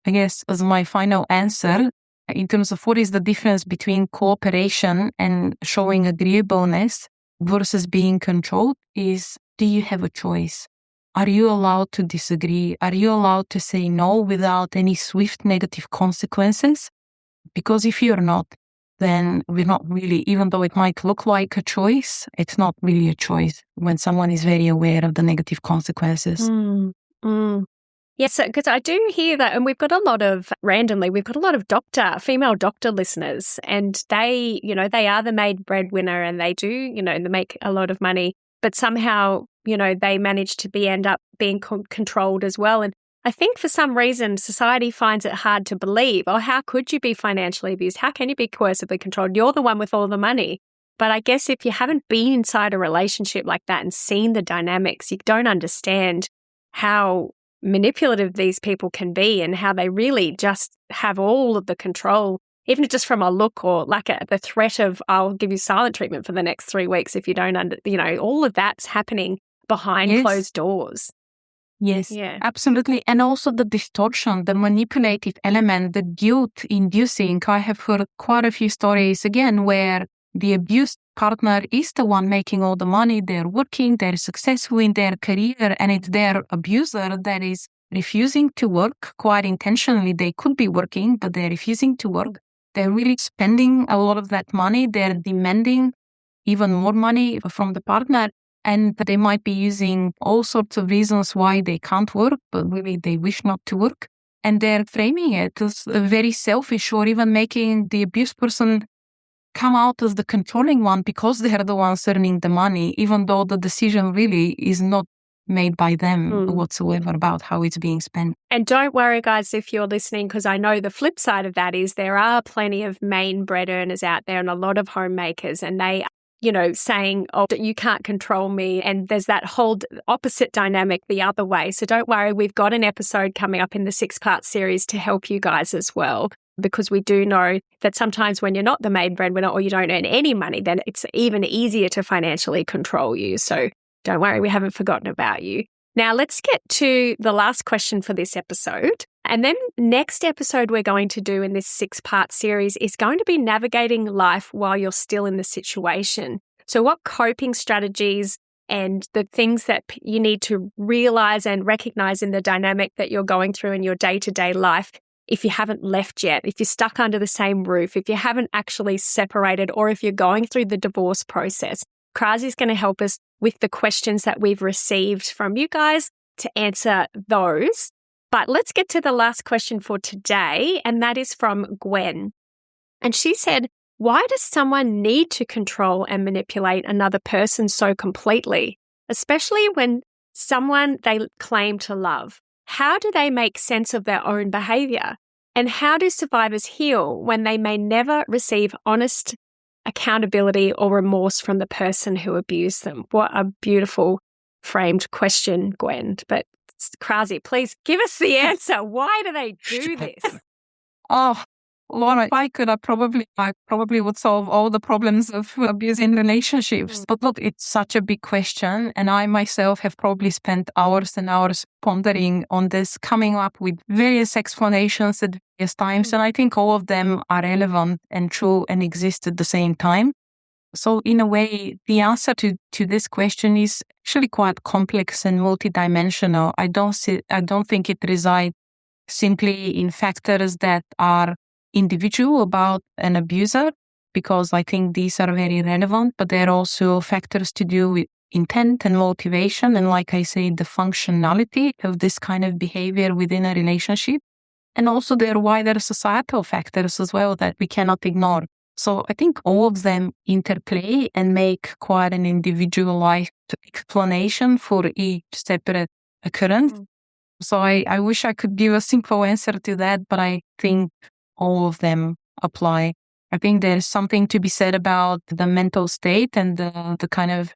I guess as my final answer, in terms of what is the difference between cooperation and showing agreeableness versus being controlled is, do you have a choice? Are you allowed to disagree? Are you allowed to say no without any swift negative consequences? Because if you're not, then we're not really, even though it might look like a choice, it's not really a choice when someone is very aware of the negative consequences. Yes, because I do hear that, and we've got a lot of female doctor listeners, and they are the main breadwinner, and they do, they make a lot of money, but somehow, they manage to end up being controlled as well. And I think for some reason, society finds it hard to believe, how could you be financially abused? How can you be coercively controlled? You're the one with all the money. But I guess if you haven't been inside a relationship like that and seen the dynamics, you don't understand how manipulative these people can be and how they really just have all of the control, even just from a look or like the threat of, I'll give you silent treatment for the next 3 weeks if you don't all of that's happening behind closed doors. Yes, absolutely. And also the distortion, the manipulative element, the guilt-inducing. I have heard quite a few stories, again, where the abused partner is the one making all the money. They're working, they're successful in their career, and it's their abuser that is refusing to work quite intentionally. They could be working, but they're refusing to work. They're really spending a lot of that money. They're demanding even more money from the partner. And they might be using all sorts of reasons why they can't work, but really they wish not to work. And they're framing it as very selfish, or even making the abused person come out as the controlling one because they're the ones earning the money, even though the decision really is not made by them whatsoever about how it's being spent. And don't worry, guys, if you're listening, because I know the flip side of that is there are plenty of main bread earners out there and a lot of homemakers, and they saying, you can't control me. And there's that whole opposite dynamic the other way. So don't worry, we've got an episode coming up in the 6-part series to help you guys as well, because we do know that sometimes when you're not the main breadwinner or you don't earn any money, then it's even easier to financially control you. So don't worry, we haven't forgotten about you. Now let's get to the last question for this episode. And then next episode we're going to do in this 6-part series is going to be navigating life while you're still in the situation. So what coping strategies and the things that you need to realize and recognize in the dynamic that you're going through in your day-to-day life if you haven't left yet, if you're stuck under the same roof, if you haven't actually separated, or if you're going through the divorce process. Krasi's going to help us with the questions that we've received from you guys to answer those. But let's get to the last question for today, and that is from Gwen. And she said, why does someone need to control and manipulate another person so completely, especially when someone they claim to love? How do they make sense of their own behavior? And how do survivors heal when they may never receive honest accountability or remorse from the person who abused them? What a beautiful framed question, Gwen. But Krasi, please give us the answer. Why do they do this? Laura, if I could, I probably would solve all the problems of abuse in relationships. But look, it's such a big question. And I myself have probably spent hours and hours pondering on this, coming up with various explanations at various times. And I think all of them are relevant and true and exist at the same time. So in a way, the answer to this question is actually quite complex and multidimensional. I don't think it resides simply in factors that are individual about an abuser, because I think these are very relevant, but there are also factors to do with intent and motivation. And like I say, the functionality of this kind of behavior within a relationship. And also there are wider societal factors as well that we cannot ignore. So I think all of them interplay and make quite an individualized explanation for each separate occurrence. So I wish I could give a simple answer to that, but I think all of them apply. I think there's something to be said about the mental state and the kind of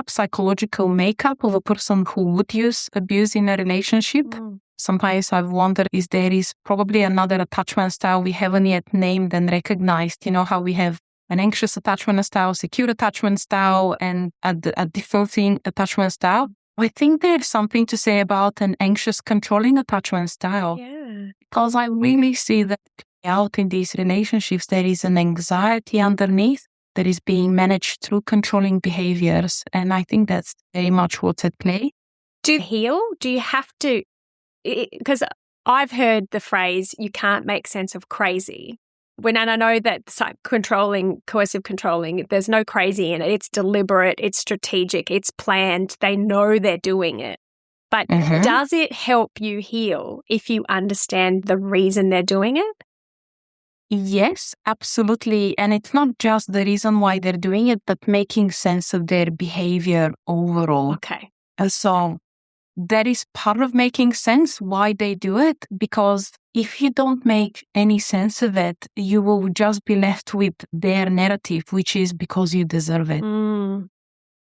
psychological makeup of a person who would use abuse in a relationship. Sometimes I've wondered if there is probably another attachment style we haven't yet named and recognized. You know, how we have an anxious attachment style, secure attachment style, and a defaulting attachment style. I think there's something to say about an anxious controlling attachment style. Yeah. Because I really see that out in these relationships, there is an anxiety underneath that is being managed through controlling behaviors. And I think that's very much what's at play. Do you heal? Do you have to? Because I've heard the phrase, you can't make sense of crazy. And I know that coercive controlling, there's no crazy in it. It's deliberate, it's strategic, it's planned. They know they're doing it. But does it help you heal if you understand the reason they're doing it? Yes, absolutely. And it's not just the reason why they're doing it, but making sense of their behavior overall. Okay. So that is part of making sense why they do it, because if you don't make any sense of it, you will just be left with their narrative, which is because you deserve it.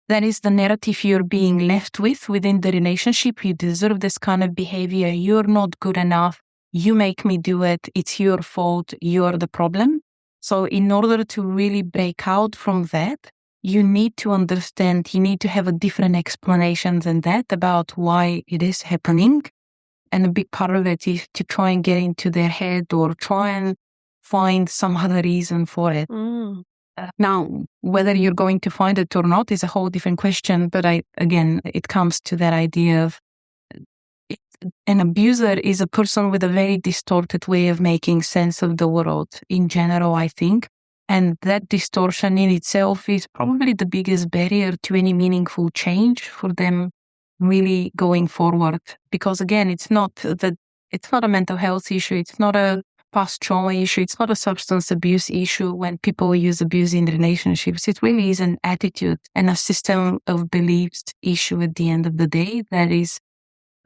That is the narrative you're being left with within the relationship. You deserve this kind of behavior. You're not good enough. You make me do it. It's your fault. You're the problem. So in order to really break out from that, you need to understand, you need to have a different explanation than that about why it is happening. And a big part of it is to try and get into their head or try and find some other reason for it. Now, whether you're going to find it or not is a whole different question. But it comes to that idea of an abuser is a person with a very distorted way of making sense of the world in general, I think. And that distortion in itself is probably the biggest barrier to any meaningful change for them really going forward. Because again, it's not a mental health issue. It's not a past trauma issue. It's not a substance abuse issue when people use abuse in relationships. It really is an attitude and a system of beliefs issue at the end of the day that is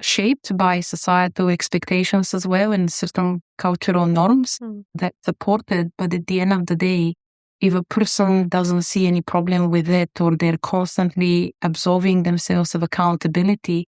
shaped by societal expectations as well and certain cultural norms that support it. But at the end of the day, if a person doesn't see any problem with it or they're constantly absolving themselves of accountability,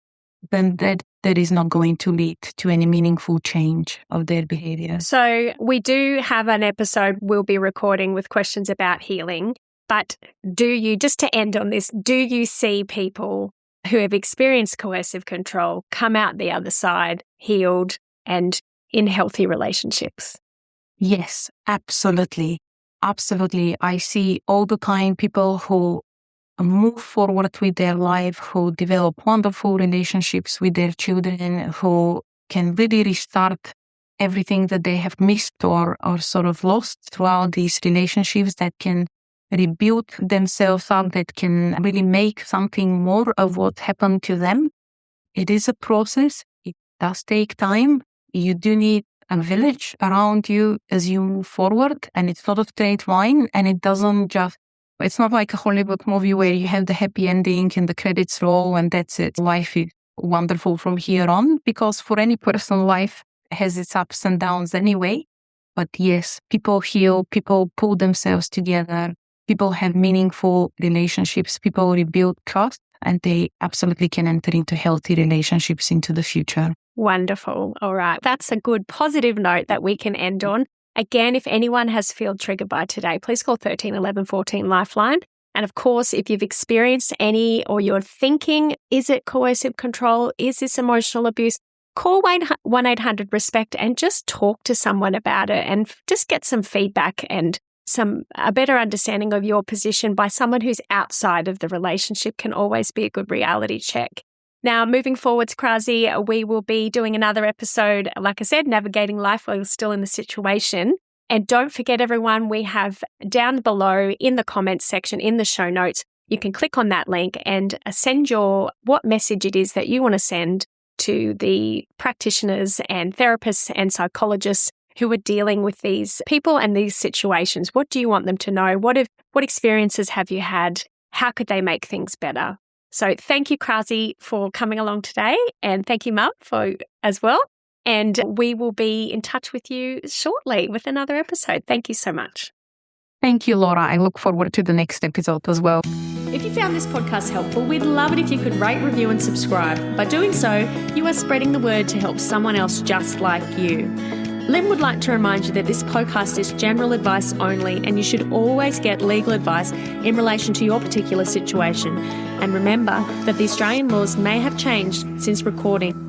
then that is not going to lead to any meaningful change of their behavior. So we do have an episode we'll be recording with questions about healing. But just to end on this, do you see people who have experienced coercive control come out the other side healed and in healthy relationships? Yes, absolutely. Absolutely. I see all the time people who move forward with their life, who develop wonderful relationships with their children, who can really restart everything that they have missed or sort of lost throughout these relationships, that can rebuild themselves up, that can really make something more of what happened to them. It is a process. It does take time. You do need a village around you as you move forward, and it's not a straight line, and it's not like a Hollywood movie where you have the happy ending and the credits roll and that's it. Life is wonderful from here on, because for any person, life has its ups and downs anyway. But yes, people heal, people pull themselves together, people have meaningful relationships, people rebuild trust, and they absolutely can enter into healthy relationships into the future. Wonderful. All right. That's a good positive note that we can end on. Again, if anyone has felt triggered by today, please call 13 11 14 Lifeline. And of course, if you've experienced any or you're thinking, is it coercive control? Is this emotional abuse? Call 1-800-RESPECT and just talk to someone about it and just get some feedback and a better understanding of your position by someone who's outside of the relationship can always be a good reality check. Now, moving forwards, Krasi, we will be doing another episode, like I said, navigating life while you're still in the situation. And don't forget, everyone, we have down below in the comments section, in the show notes, you can click on that link and send what message it is that you want to send to the practitioners and therapists and psychologists who are dealing with these people and these situations. What do you want them to know? What experiences have you had? How could they make things better? So thank you, Krasi, for coming along today. And thank you, Mum, as well. And we will be in touch with you shortly with another episode. Thank you so much. Thank you, Laura. I look forward to the next episode as well. If you found this podcast helpful, we'd love it if you could rate, review, and subscribe. By doing so, you are spreading the word to help someone else just like you. Lynn would like to remind you that this podcast is general advice only, and you should always get legal advice in relation to your particular situation. And remember that the Australian laws may have changed since recording,